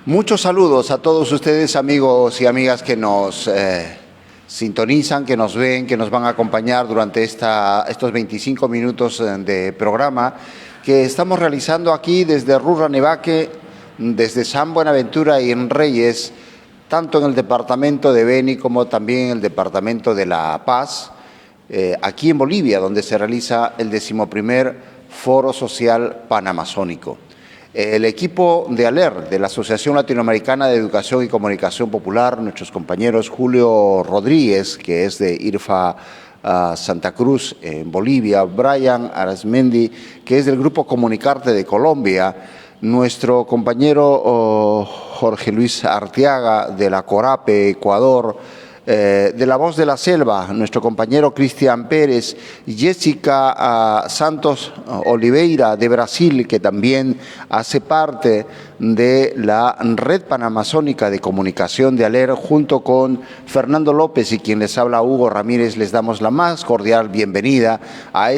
Muchos saludos a todos ustedes, amigos y amigas que nos sintonizan, que nos ven, que nos van a acompañar durante estos 25 minutos de programa que estamos realizando aquí desde Rurrenabaque, desde San Buenaventura y en Reyes, tanto en el departamento de Beni como también en el departamento de La Paz, aquí en Bolivia, donde se realiza el 11º Foro Social Panamazónico. El equipo de ALER, de la Asociación Latinoamericana de Educación y Comunicación Popular, nuestros compañeros Julio Rodríguez, que es de IRFA Santa Cruz en Bolivia, Brian Arazmendi, que es del Grupo Comunicarte de Colombia, nuestro compañero Jorge Luis Arteaga de la CORAPE Ecuador, de La Voz de la Selva, nuestro compañero Cristian Pérez, Jessica Santos Oliveira de Brasil, que también hace parte de la Red Panamazónica de Comunicación de ALER, junto con Fernando López y quien les habla Hugo Ramírez. Les damos la más cordial bienvenida a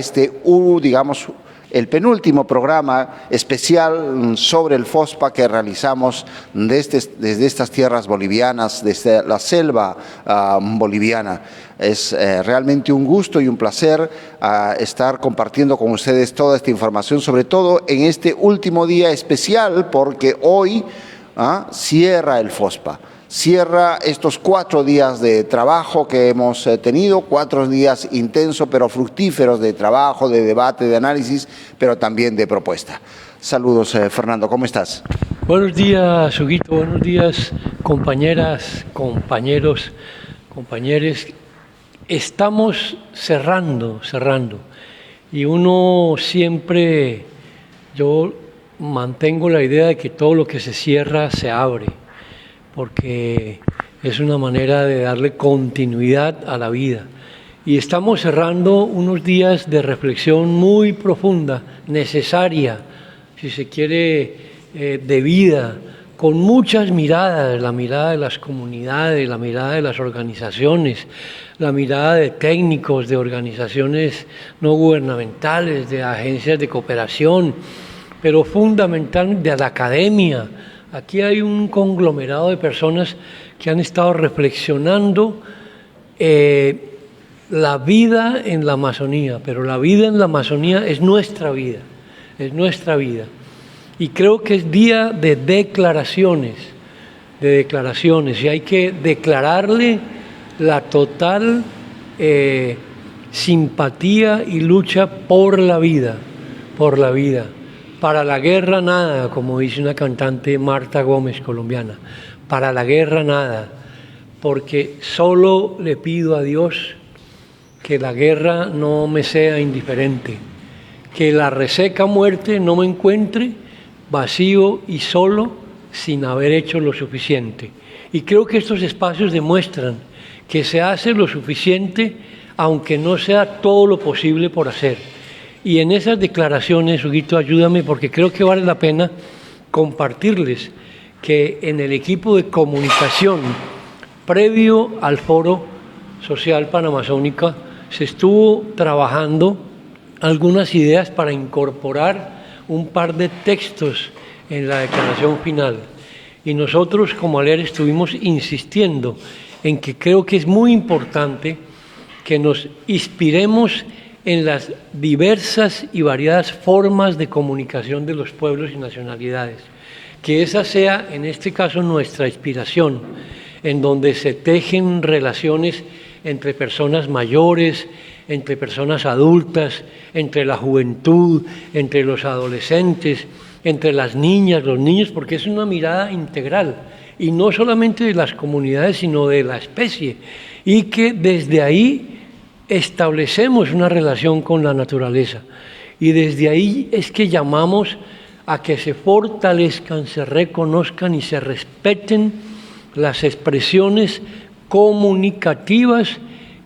el penúltimo programa especial sobre el FOSPA que realizamos desde estas tierras bolivianas, desde la selva boliviana. Es realmente un gusto y un placer estar compartiendo con ustedes toda esta información, sobre todo en este último día especial, porque hoy cierra el FOSPA. Cierra estos 4 días de trabajo que hemos tenido, 4 días intensos pero fructíferos de trabajo, de debate, de análisis, pero también de propuesta. Saludos, Fernando, ¿cómo estás? Buenos días, Huguito, buenos días, compañeras, compañeros, compañeres. Estamos cerrando, y uno siempre, yo mantengo la idea de que todo lo que se cierra se abre, porque es una manera de darle continuidad a la vida. Y estamos cerrando unos días de reflexión muy profunda, necesaria, si se quiere, de vida, con muchas miradas, la mirada de las comunidades, la mirada de las organizaciones, la mirada de técnicos, de organizaciones no gubernamentales, de agencias de cooperación, pero fundamentalmente de la academia. Aquí hay un conglomerado de personas que han estado reflexionando la vida en la Amazonía, pero la vida en la Amazonía es nuestra vida, Y creo que es día de declaraciones, y hay que declararle la total simpatía y lucha por la vida. Para la guerra nada, como dice una cantante Marta Gómez, colombiana. Para la guerra nada, porque solo le pido a Dios que la guerra no me sea indiferente, que la reseca muerte no me encuentre vacío y solo sin haber hecho lo suficiente. Y creo que estos espacios demuestran que se hace lo suficiente, aunque no sea todo lo posible por hacer. Y en esas declaraciones, Huguito, ayúdame, porque creo que vale la pena compartirles que en el equipo de comunicación previo al Foro Social Panamazónica se estuvo trabajando algunas ideas para incorporar un par de textos en la declaración final. Y nosotros como ALER estuvimos insistiendo en que creo que es muy importante que nos inspiremos en las diversas y variadas formas de comunicación de los pueblos y nacionalidades. Que esa sea, en este caso, nuestra inspiración, en donde se tejen relaciones entre personas mayores, entre personas adultas, entre la juventud, entre los adolescentes, entre las niñas, los niños, porque es una mirada integral, y no solamente de las comunidades, sino de la especie, y que desde ahí establecemos una relación con la naturaleza, y desde ahí es que llamamos a que se fortalezcan, se reconozcan y se respeten las expresiones comunicativas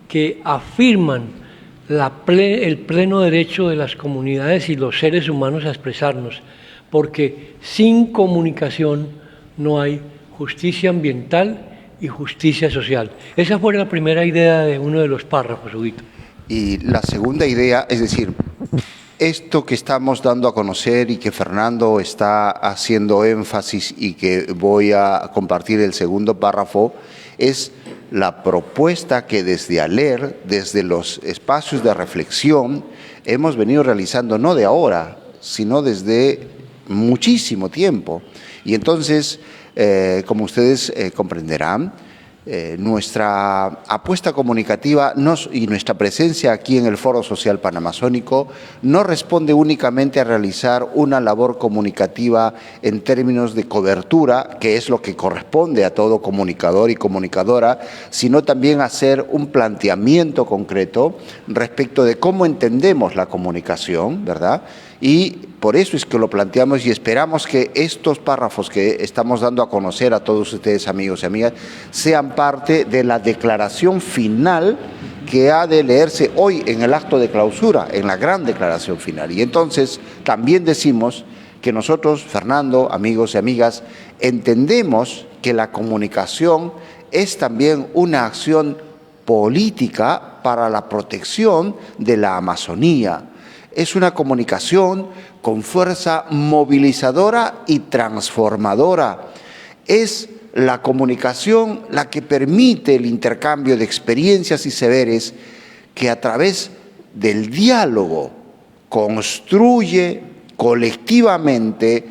que afirman el pleno derecho de las comunidades y los seres humanos a expresarnos, porque sin comunicación no hay justicia ambiental y justicia social. Esa fue la primera idea de uno de los párrafos, Huguito. Y la segunda idea, es decir, Esto que estamos dando a conocer y que Fernando está haciendo énfasis y que voy a compartir el segundo párrafo, es la propuesta que desde ALER, desde los espacios de reflexión, hemos venido realizando no de ahora, sino desde muchísimo tiempo. Y entonces, como ustedes comprenderán, nuestra apuesta comunicativa y nuestra presencia aquí en el Foro Social Panamazónico no responde únicamente a realizar una labor comunicativa en términos de cobertura, que es lo que corresponde a todo comunicador y comunicadora, sino también a hacer un planteamiento concreto respecto de cómo entendemos la comunicación, ¿verdad? Y por eso es que lo planteamos y esperamos que estos párrafos que estamos dando a conocer a todos ustedes, amigos y amigas, sean parte de la declaración final que ha de leerse hoy en el acto de clausura, en la gran declaración final. Y entonces también decimos que nosotros, Fernando, amigos y amigas, entendemos que la comunicación es también una acción política para la protección de la Amazonía. Es una comunicación con fuerza movilizadora y transformadora. Es la comunicación la que permite el intercambio de experiencias y saberes que a través del diálogo construye colectivamente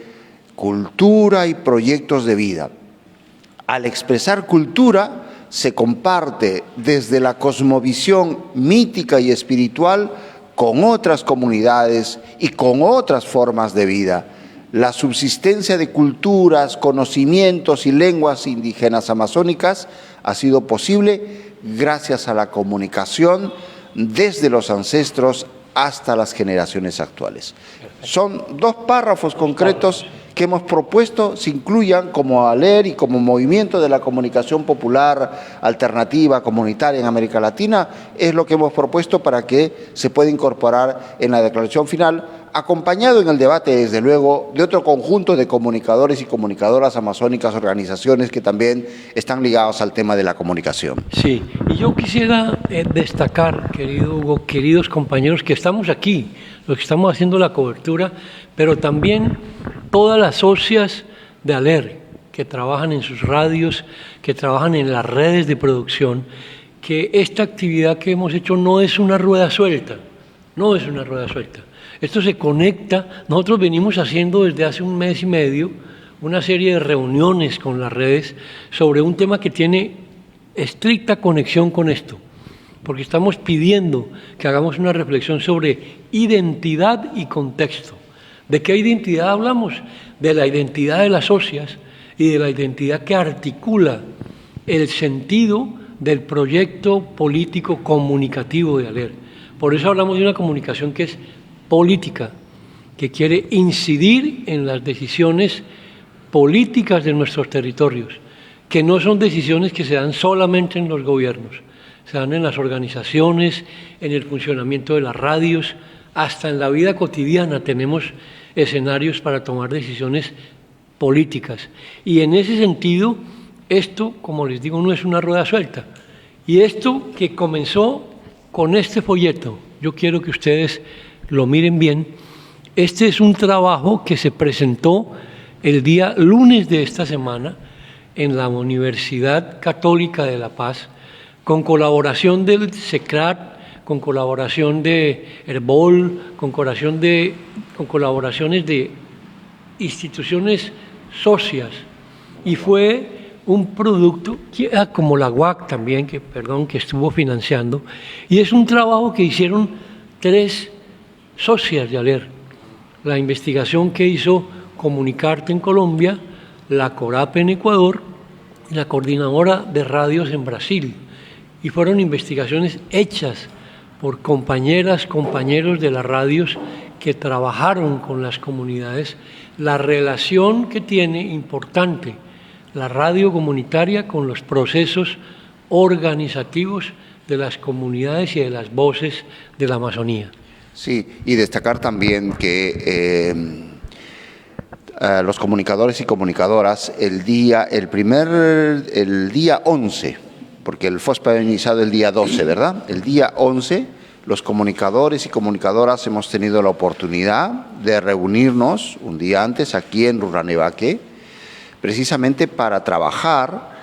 cultura y proyectos de vida. Al expresar cultura, se comparte desde la cosmovisión mítica y espiritual con otras comunidades y con otras formas de vida. La subsistencia de culturas, conocimientos y lenguas indígenas amazónicas ha sido posible gracias a la comunicación desde los ancestros hasta las generaciones actuales. Son dos párrafos concretos que hemos propuesto se incluyan como ALER y como movimiento de la comunicación popular alternativa comunitaria en América Latina. Es lo que hemos propuesto para que se pueda incorporar en la declaración final, acompañado en el debate, desde luego, de otro conjunto de comunicadores y comunicadoras amazónicas, organizaciones que también están ligados al tema de la comunicación. Sí, y yo quisiera destacar, querido Hugo, queridos compañeros, que estamos aquí, los que estamos haciendo la cobertura, pero también todas las socias de ALER, que trabajan en sus radios, que trabajan en las redes de producción, que esta actividad que hemos hecho no es una rueda suelta, no es una rueda suelta. Esto se conecta, nosotros venimos haciendo desde hace un mes y medio una serie de reuniones con las redes sobre un tema que tiene estricta conexión con esto, porque estamos pidiendo que hagamos una reflexión sobre identidad y contexto. ¿De qué identidad hablamos? De la identidad de las socias y de la identidad que articula el sentido del proyecto político comunicativo de ALER. Por eso hablamos de una comunicación que es política, que quiere incidir en las decisiones políticas de nuestros territorios, que no son decisiones que se dan solamente en los gobiernos, se dan en las organizaciones, en el funcionamiento de las radios, hasta en la vida cotidiana tenemos escenarios para tomar decisiones políticas. Y en ese sentido, esto, como les digo, no es una rueda suelta. Y esto que comenzó con este folleto, yo quiero que ustedes lo miren bien, este es un trabajo que se presentó el día lunes de esta semana en la Universidad Católica de La Paz, con colaboración del SECRAT, con colaboración de Herbol, con colaboraciones de instituciones socias, y fue un producto, como la UAC también, que estuvo financiando, y es un trabajo que hicieron 3 socias de ALER, la investigación que hizo Comunicarte en Colombia, la CORAP en Ecuador y la Coordinadora de Radios en Brasil, y fueron investigaciones hechas por compañeras, compañeros de las radios que trabajaron con las comunidades, la relación que tiene importante la radio comunitaria con los procesos organizativos de las comunidades y de las voces de la Amazonía. Sí, y destacar también que los comunicadores y comunicadoras el día 11, porque el FOSPA ha iniciado el día 12, ¿verdad? El día 11 los comunicadores y comunicadoras hemos tenido la oportunidad de reunirnos un día antes aquí en Rurrenabaque, precisamente para trabajar,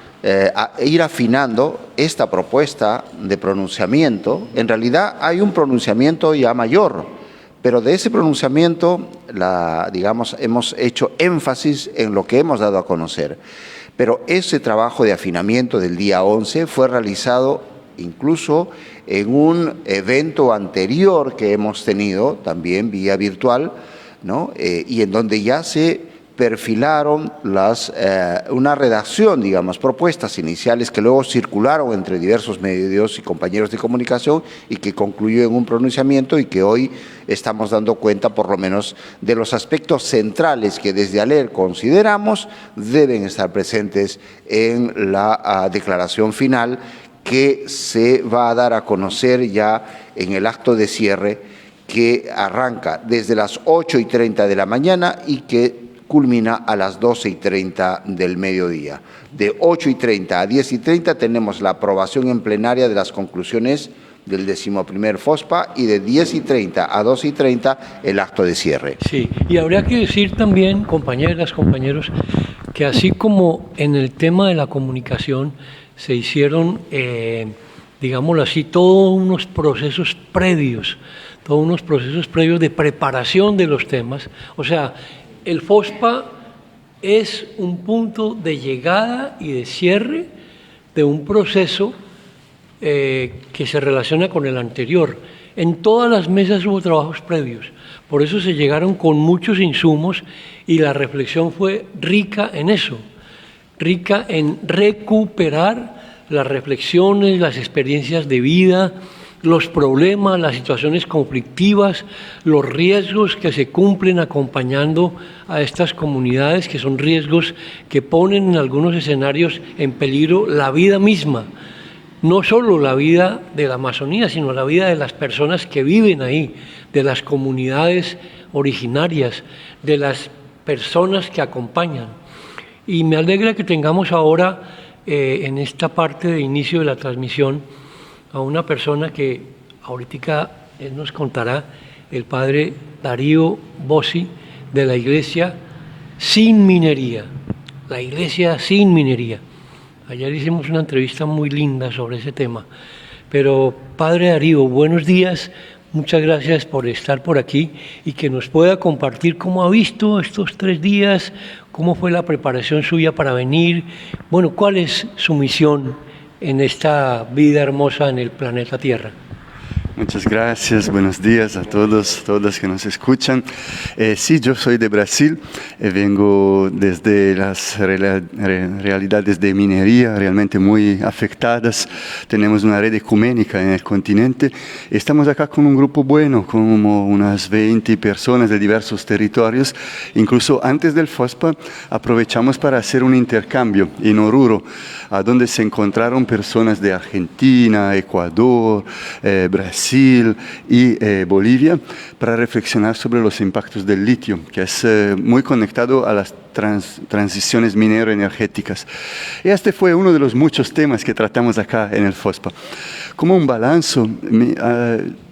ir afinando esta propuesta de pronunciamiento. En realidad hay un pronunciamiento ya mayor, pero de ese pronunciamiento, digamos, hemos hecho énfasis en lo que hemos dado a conocer. Pero ese trabajo de afinamiento del día 11 fue realizado incluso en un evento anterior que hemos tenido, también vía virtual, ¿no? Y en donde ya se perfilaron una redacción, digamos, propuestas iniciales que luego circularon entre diversos medios y compañeros de comunicación y que concluyó en un pronunciamiento y que hoy estamos dando cuenta por lo menos de los aspectos centrales que desde ALER consideramos deben estar presentes en la declaración final que se va a dar a conocer ya en el acto de cierre que arranca desde las 8:30 de la mañana y que culmina a las 12:30 del mediodía. De 8:30 a 10:30 tenemos la aprobación en plenaria de las conclusiones del 11º FOSPA y de 10:30 a 12:30 el acto de cierre. Sí, y habría que decir también, compañeras, compañeros, que así como en el tema de la comunicación se hicieron, digámoslo así, todos unos procesos previos de preparación de los temas, o sea, el FOSPA es un punto de llegada y de cierre de un proceso que se relaciona con el anterior. En todas las mesas hubo trabajos previos, por eso se llegaron con muchos insumos y la reflexión fue rica en eso, rica en recuperar las reflexiones, las experiencias de vida, los problemas, las situaciones conflictivas, los riesgos que se cumplen acompañando a estas comunidades, que son riesgos que ponen en algunos escenarios en peligro la vida misma, no solo la vida de la Amazonía, sino la vida de las personas que viven ahí, de las comunidades originarias, de las personas que acompañan. Y me alegra que tengamos ahora, en esta parte de inicio de la transmisión, a una persona que ahorita él nos contará, el padre Darío Bossi, de la Iglesia Sin Minería, la Iglesia Sin Minería. Ayer hicimos una entrevista muy linda sobre ese tema. Pero padre Darío, buenos días, muchas gracias por estar por aquí y que nos pueda compartir cómo ha visto estos 3 días, cómo fue la preparación suya para venir, bueno, cuál es su misión en esta vida hermosa en el planeta Tierra. Muchas gracias, buenos días a todos, todas que nos escuchan. Sí, yo soy de Brasil, vengo desde las realidades de minería realmente muy afectadas. Tenemos una red ecuménica en el continente. Estamos acá con un grupo bueno, como unas 20 personas de diversos territorios. Incluso antes del FOSPA aprovechamos para hacer un intercambio en Oruro, a donde se encontraron personas de Argentina, Ecuador, Brasil y Bolivia para reflexionar sobre los impactos del litio, que es muy conectado a las transiciones minero-energéticas. Y este fue uno de los muchos temas que tratamos acá en el FOSPA. Como un balance,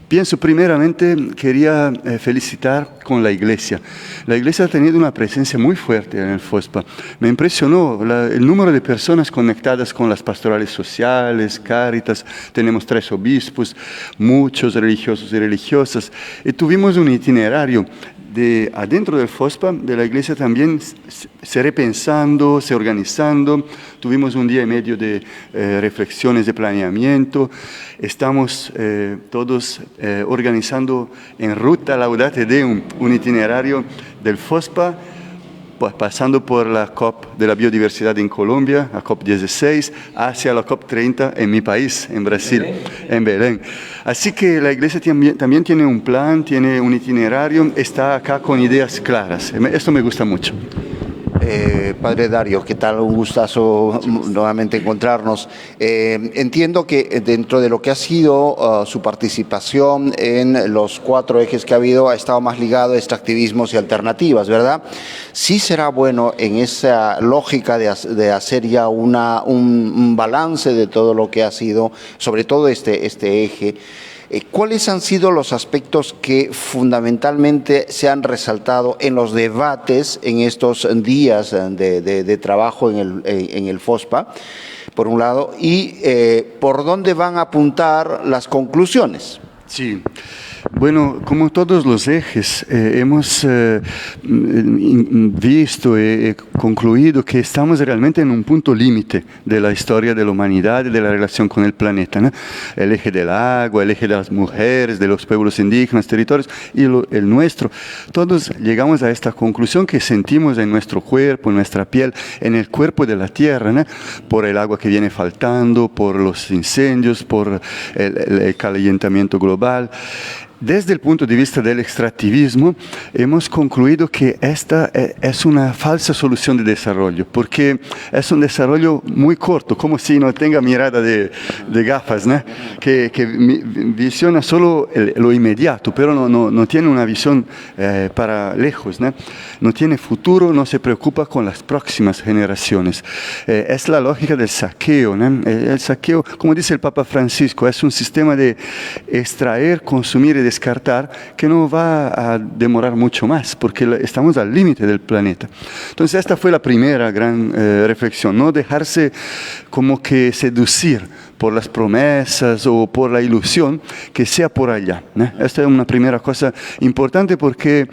pienso primeramente, quería felicitar con la Iglesia. La Iglesia ha tenido una presencia muy fuerte en el FOSPA. Me impresionó el número de personas conectadas con las pastorales sociales, Cáritas, tenemos 3 obispos, muchos religiosos y religiosas, y tuvimos un itinerario de adentro del FOSPA, de la Iglesia también se repensando, se organizando. Tuvimos un día y medio de reflexiones de planeamiento. Estamos todos organizando en ruta Laudate Deum, un itinerario del FOSPA, pasando por la COP de la biodiversidad en Colombia, la COP 16, hacia la COP 30 en mi país, en Brasil, en Belén. Así que la Iglesia también tiene un plan, tiene un itinerario, está acá con ideas claras. Esto me gusta mucho. Padre Darío, ¿qué tal? Un gustazo nuevamente encontrarnos. Entiendo que dentro de lo que ha sido su participación en los 4 ejes que ha habido, ha estado más ligado a extractivismos y alternativas, ¿verdad? Sí será bueno en esa lógica de hacer ya un balance de todo lo que ha sido, sobre todo este eje, ¿Cuáles han sido los aspectos que fundamentalmente se han resaltado en los debates en estos días de trabajo en el FOSPA, por un lado, y por dónde van a apuntar las conclusiones? Sí. Bueno, como todos los ejes, hemos visto y concluido que estamos realmente en un punto límite de la historia de la humanidad y de la relación con el planeta, ¿no? El eje del agua, el eje de las mujeres, de los pueblos indígenas, territorios y el nuestro. Todos llegamos a esta conclusión que sentimos en nuestro cuerpo, en nuestra piel, en el cuerpo de la tierra, ¿no? Por el agua que viene faltando, por los incendios, por el calentamiento global. Desde el punto de vista del extractivismo, hemos concluido que esta es una falsa solución de desarrollo, porque es un desarrollo muy corto, como si no tenga mirada de gafas, ¿no? que visiona solo lo inmediato, pero no tiene una visión para lejos, ¿no? No tiene futuro, no se preocupa con las próximas generaciones. Es la lógica del saqueo, ¿no? El saqueo, como dice el Papa Francisco, es un sistema de extraer, consumir y descartar que no va a demorar mucho más porque estamos al límite del planeta. Entonces esta fue la primera gran reflexión, no dejarse como que seducir por las promesas o por la ilusión que sea por allá, ¿no? Esta es una primera cosa importante porque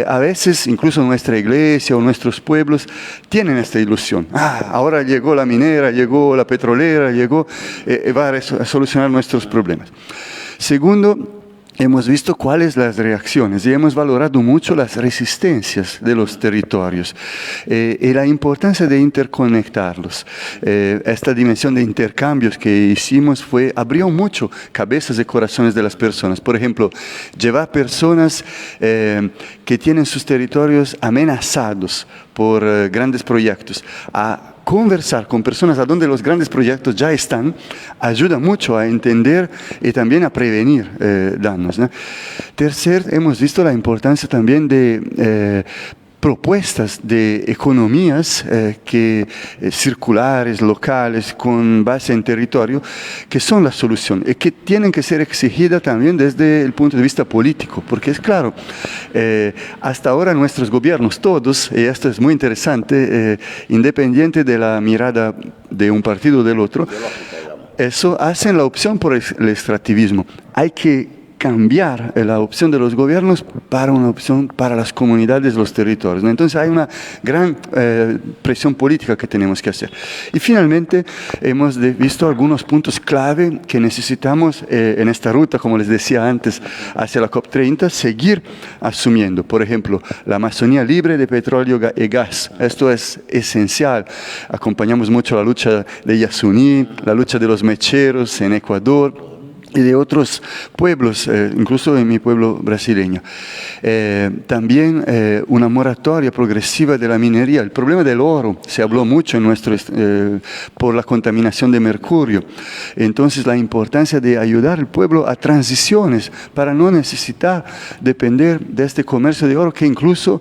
a veces incluso nuestra iglesia o nuestros pueblos tienen esta ilusión. Ahora llegó la minera, llegó la petrolera, va a solucionar nuestros problemas. Segundo, hemos visto cuáles las reacciones y hemos valorado mucho las resistencias de los territorios y la importancia de interconectarlos. Esta dimensión de intercambios que hicimos abrió mucho cabezas y corazones de las personas. Por ejemplo, llevar personas que tienen sus territorios amenazados por grandes proyectos a conversar con personas a donde los grandes proyectos ya están, ayuda mucho a entender y también a prevenir daños, ¿no? Tercer, hemos visto la importancia también de propuestas de economías circulares, locales, con base en territorio, que son la solución y que tienen que ser exigidas también desde el punto de vista político, porque es claro, hasta ahora nuestros gobiernos todos, y esto es muy interesante, independiente de la mirada de un partido o del otro, eso hacen la opción por el extractivismo. Hay que cambiar la opción de los gobiernos para una opción para las comunidades, los territorios, ¿no? Entonces hay una gran presión política que tenemos que hacer. Y finalmente hemos visto algunos puntos clave que necesitamos en esta ruta, como les decía antes, hacia la COP30, seguir asumiendo. Por ejemplo, la Amazonía libre de petróleo y gas. Esto es esencial. Acompañamos mucho la lucha de Yasuní, la lucha de los mecheros en Ecuador y de otros pueblos, incluso en mi pueblo brasileño. También una moratoria progresiva de la minería. El problema del oro se habló mucho en por la contaminación de mercurio. Entonces la importancia de ayudar al pueblo a transiciones para no necesitar depender de este comercio de oro, que incluso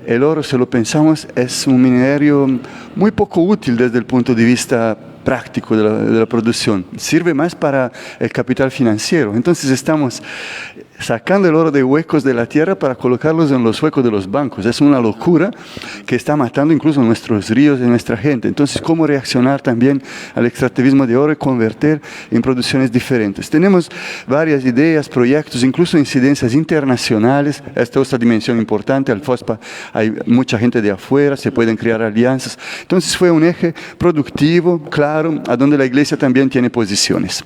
el oro, si lo pensamos, es un minerio muy poco útil desde el punto de vista práctico de la producción. Sirve más para el capital financiero. Entonces estamos sacando el oro de huecos de la tierra para colocarlos en los huecos de los bancos. Es una locura que está matando incluso nuestros ríos y nuestra gente. Entonces, ¿cómo reaccionar también al extractivismo de oro y convertir en producciones diferentes? Tenemos varias ideas, proyectos, incluso incidencias internacionales. Esta es otra dimensión importante. Al FOSPA hay mucha gente de afuera, se pueden crear alianzas. Entonces fue un eje productivo, claro, a donde la Iglesia también tiene posiciones.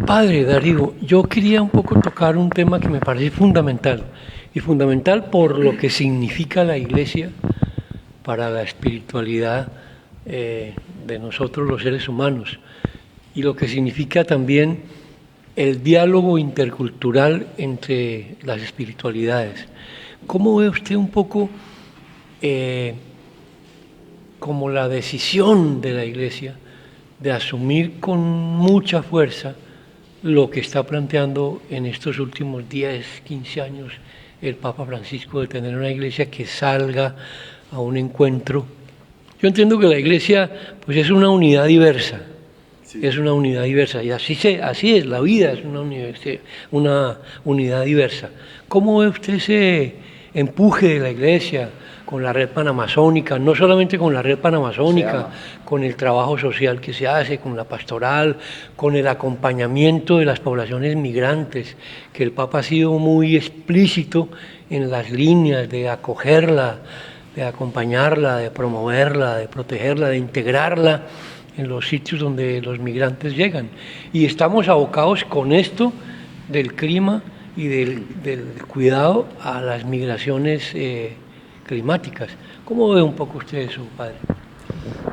Padre Darío, yo quería un poco tocar un tema que me parece fundamental, y fundamental por lo que significa la Iglesia para la espiritualidad de nosotros los seres humanos, y lo que significa también el diálogo intercultural entre las espiritualidades. ¿Cómo ve usted un poco como la decisión de la Iglesia de asumir con mucha fuerza lo que está planteando en estos últimos 10, 15 años el Papa Francisco, de tener una iglesia que salga a un encuentro? Yo entiendo que la iglesia pues es una unidad diversa, es una unidad diversa. Y así es, la vida es una unidad diversa. ¿Cómo ve usted ese empuje de la Iglesia con la red panamazónica, no solamente con la red panamazónica, con el trabajo social que se hace, con la pastoral, con el acompañamiento de las poblaciones migrantes, que el Papa ha sido muy explícito en las líneas de acogerla, de acompañarla, de promoverla, de protegerla, de integrarla en los sitios donde los migrantes llegan? Y estamos abocados con esto del clima y del cuidado a las migraciones climáticas. ¿Cómo ve un poco usted eso, padre?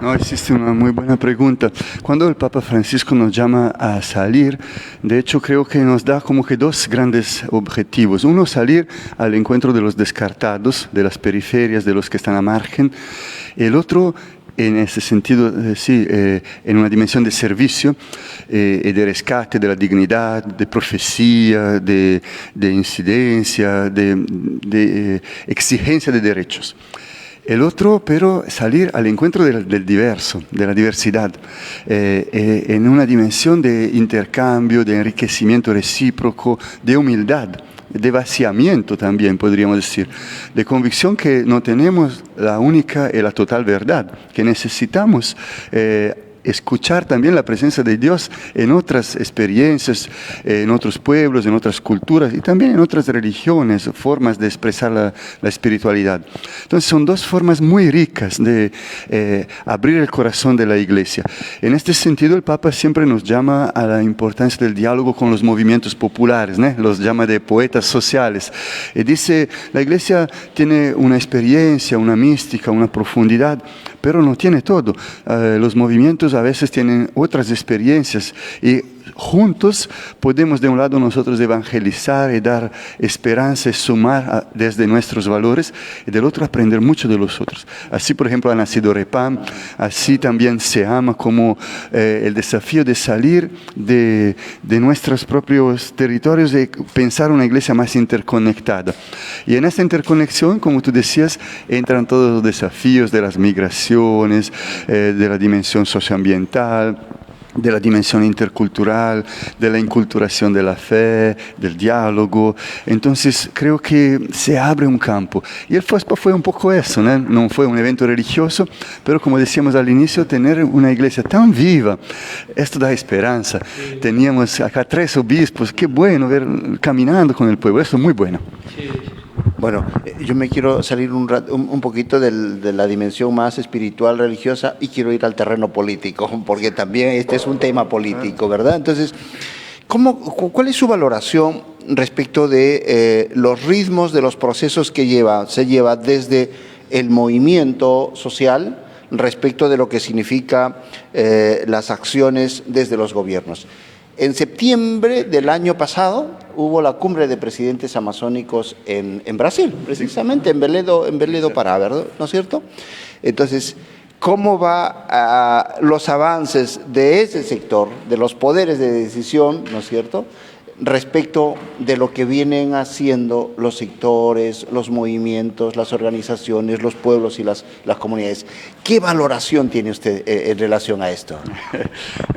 No, existe una muy buena pregunta. Cuando el Papa Francisco nos llama a salir, de hecho creo que nos da como que dos grandes objetivos. Uno, salir al encuentro de los descartados, de las periferias, de los que están a margen. El otro, en ese sentido, en una dimensión de servicio y de rescate de la dignidad, de profecía, de incidencia, de exigencia de derechos. El otro, pero salir al encuentro del diverso, de la diversidad, en una dimensión de intercambio, de enriquecimiento recíproco, de humildad, de vaciamiento también, podríamos decir, de convicción que no tenemos la única y la total verdad, que necesitamos escuchar también la presencia de Dios en otras experiencias, en otros pueblos, en otras culturas y también en otras religiones, formas de expresar la espiritualidad. Entonces son dos formas muy ricas de abrir el corazón de la Iglesia. En este sentido, el Papa siempre nos llama a la importancia del diálogo con los movimientos populares, ¿no? Los llama de poetas sociales. Y dice, la Iglesia tiene una experiencia, una mística, una profundidad, pero no tiene todo. Los movimientos a veces tienen otras experiencias y juntos podemos de un lado nosotros evangelizar y dar esperanza y sumar desde nuestros valores y del otro aprender mucho de los otros. Así por ejemplo ha nacido Repam, así también se ama como el desafío de salir de nuestros propios territorios y pensar una iglesia más interconectada. Y en esta interconexión, como tú decías, entran todos los desafíos de las migraciones, de la dimensión socioambiental, de la dimensión intercultural, de la inculturación de la fe, del diálogo. Entonces creo que se abre un campo. Y el FOSPA fue un poco eso, ¿no? No fue un evento religioso, pero como decíamos al inicio, tener una iglesia tan viva, esto da esperanza. Teníamos acá 3 obispos, qué bueno ver caminando con el pueblo, eso es muy bueno. Bueno, yo me quiero salir un poquito de la dimensión más espiritual, religiosa, y quiero ir al terreno político, porque también este es un tema político, ¿verdad? Entonces, ¿cuál es su valoración respecto de los ritmos de los procesos que se lleva desde el movimiento social respecto de lo que significa las acciones desde los gobiernos? En septiembre del año pasado hubo la cumbre de presidentes amazónicos en Brasil, precisamente en Belém do Pará, ¿verdad? ¿No es cierto? Entonces, ¿cómo va los avances de ese sector, de los poderes de decisión, ¿no es cierto?, respecto de lo que vienen haciendo los sectores, los movimientos, las organizaciones, los pueblos y las comunidades? ¿Qué valoración tiene usted en relación a esto?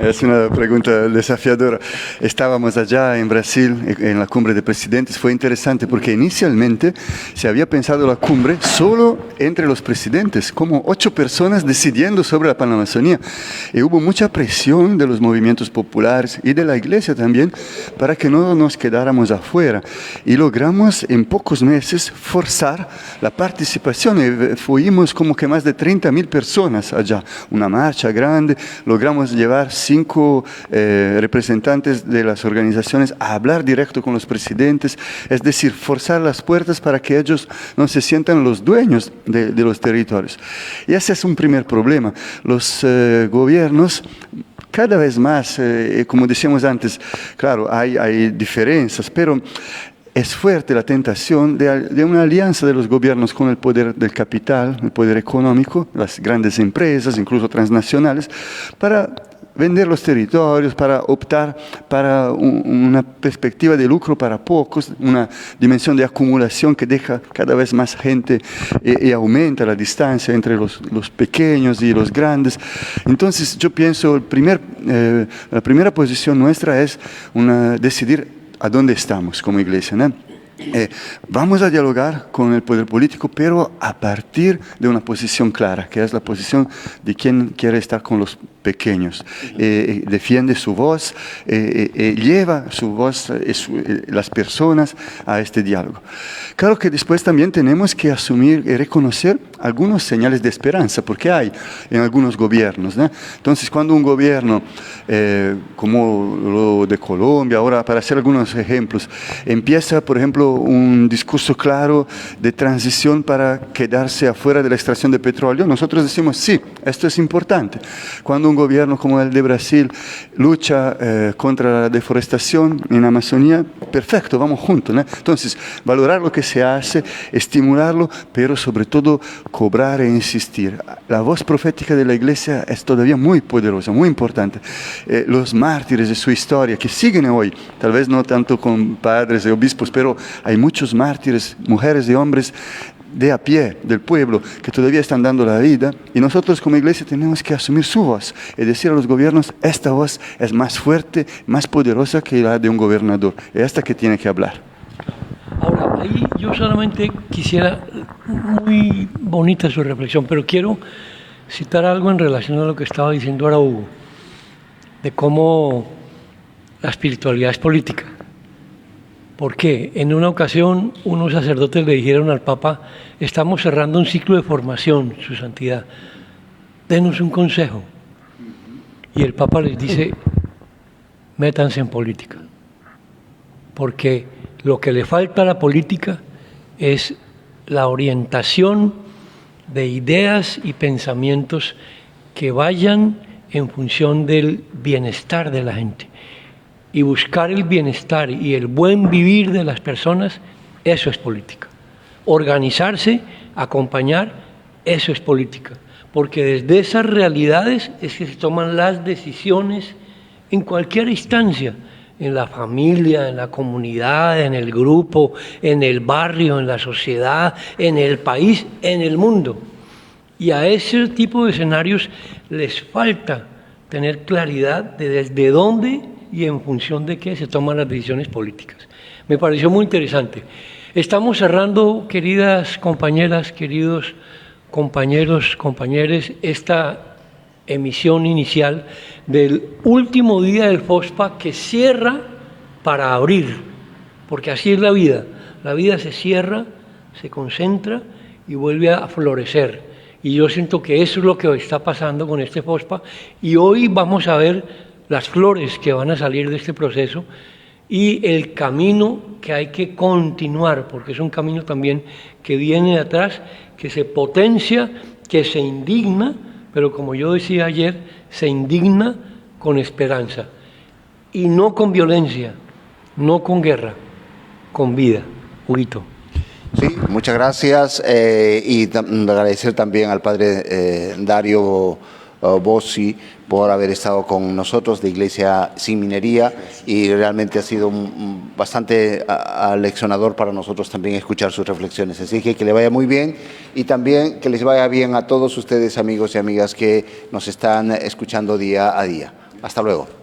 Es una pregunta desafiadora. Estábamos allá en Brasil, en la cumbre de presidentes. Fue interesante porque inicialmente se había pensado la cumbre solo entre los presidentes, como 8 personas decidiendo sobre la Panamazonía. Y hubo mucha presión de los movimientos populares y de la iglesia también para que no nos quedáramos afuera. Y logramos en pocos meses forzar la participación. Y fuimos como que más de 30.000 personas allá. Una marcha grande. Logramos llevar 5 representantes de las organizaciones a hablar directo con los presidentes. Es decir, forzar las puertas para que ellos no se sientan los dueños de los territorios. Y ese es un primer problema. Los gobiernos cada vez más, como decíamos antes, claro, hay diferencias, pero es fuerte la tentación de una alianza de los gobiernos con el poder del capital, el poder económico, las grandes empresas, incluso transnacionales, para vender los territorios, para optar para una perspectiva de lucro para pocos, una dimensión de acumulación que deja cada vez más gente y aumenta la distancia entre los pequeños y los grandes. Entonces yo pienso, la primera posición nuestra es decidir a dónde estamos como iglesia, ¿no? Vamos a dialogar con el poder político, pero a partir de una posición clara, que es la posición de quien quiere estar con los pequeños. Defiende su voz, lleva su voz, las personas a este diálogo. Claro que después también tenemos que asumir y reconocer algunos señales de esperanza, porque hay en algunos gobiernos, ¿no? Entonces, cuando un gobierno, como lo de Colombia, ahora para hacer algunos ejemplos, empieza, por ejemplo, un discurso claro de transición para quedarse afuera de la extracción de petróleo, nosotros decimos, sí, esto es importante. Cuando un gobierno como el de Brasil lucha contra la deforestación en Amazonía, perfecto, vamos juntos, ¿no? Entonces, valorar lo que se hace, estimularlo, pero sobre todo cobrar e insistir. La voz profética de la Iglesia es todavía muy poderosa, muy importante. Los mártires de su historia, que siguen hoy, tal vez no tanto con padres y obispos, pero hay muchos mártires, mujeres y hombres de a pie, del pueblo, que todavía están dando la vida, y nosotros como iglesia tenemos que asumir su voz y decir a los gobiernos, esta voz es más fuerte, más poderosa que la de un gobernador, es esta que tiene que hablar. Ahora, ahí yo solamente quisiera, muy bonita su reflexión, pero quiero citar algo en relación a lo que estaba diciendo ahora Hugo, de cómo la espiritualidad es política. ¿Por qué? En una ocasión unos sacerdotes le dijeron al Papa, estamos cerrando un ciclo de formación, Su Santidad, denos un consejo. Y el Papa les dice, métanse en política, porque lo que le falta a la política es la orientación de ideas y pensamientos que vayan en función del bienestar de la gente. Y buscar el bienestar y el buen vivir de las personas, eso es política. Organizarse, acompañar, eso es política. Porque desde esas realidades es que se toman las decisiones en cualquier instancia, en la familia, en la comunidad, en el grupo, en el barrio, en la sociedad, en el país, en el mundo. Y a ese tipo de escenarios les falta tener claridad de desde dónde y en función de qué se toman las decisiones políticas. Me pareció muy interesante. Estamos cerrando, queridas compañeras, queridos compañeros, compañeres, esta emisión inicial del último día del FOSPA que cierra para abrir, porque así es la vida. La vida se cierra, se concentra y vuelve a florecer. Y yo siento que eso es lo que está pasando con este FOSPA y hoy vamos a ver las flores que van a salir de este proceso y el camino que hay que continuar, porque es un camino también que viene de atrás, que se potencia, que se indigna, pero como yo decía ayer, se indigna con esperanza y no con violencia, no con guerra, con vida. Huguito. Sí, muchas gracias y agradecer también al padre Dario Bossi por haber estado con nosotros de Iglesia Sin Minería y realmente ha sido bastante aleccionador para nosotros también escuchar sus reflexiones. Así que le vaya muy bien y también que les vaya bien a todos ustedes amigos y amigas que nos están escuchando día a día. Hasta luego.